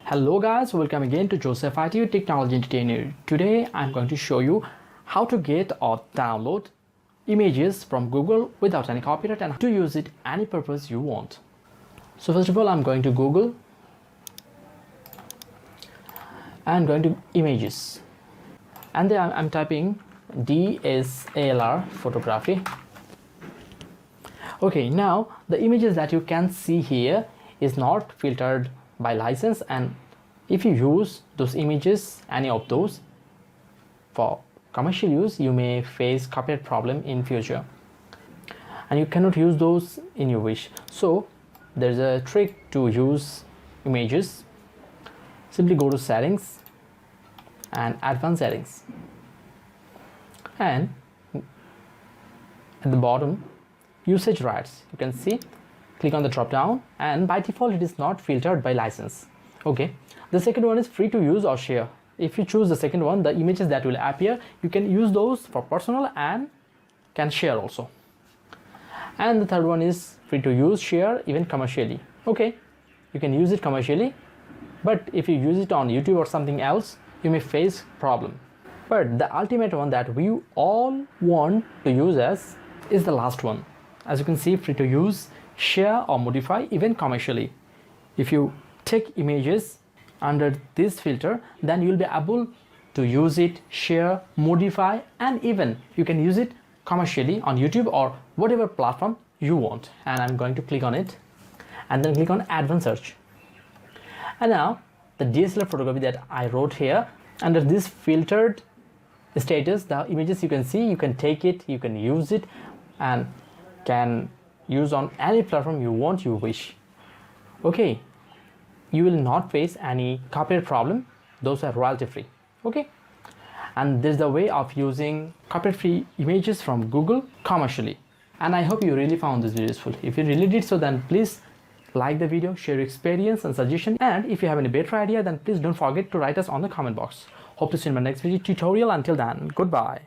Hello guys, welcome again to Joseph IT Technology Entertainer. Today I'm going to show you how to get or download images from Google without any copyright and to use it any purpose you want. So first of all, I'm going to Google and going to images, and then I'm typing DSLR photography. Okay, now the images that you can see here is not filtered by license, and if you use those images, any of those for commercial use, you may face copyright problem in future and you cannot use those in your wish. So there's a trick to use images. Simply go to settings and advanced settings, and at the bottom usage rights, you can see, click on the drop down, and by default it is not filtered by license. Okay, the second one is free to use or share. If you choose the second one, the images that will appear, you can use those for personal and can share also. And the third one is free to use, share, even commercially. Okay, you can use it commercially, but if you use it on YouTube or something else, you may face problem. But the ultimate one that we all want to use as is the last one. As you can see, free to use, share or modify, even commercially. If you take images under this filter, then you will be able to use it, share, modify, and even you can use it commercially on YouTube or whatever platform you want. And I'm going to click on it and then click on advanced search. And now the DSLR photography that I wrote here, under this filtered status, the images you can see, you can take it, you can use it, and can use on any platform you want, you wish. Okay, you will not face any copyright problem. Those are royalty free. Okay, and this is the way of using copyright free images from Google commercially. And I hope you really found this video useful. If you really did so, then please like the video, share your experience and suggestion, and if you have any better idea, then please don't forget to write us on the comment box. Hope to see you in my next video tutorial. Until then, goodbye.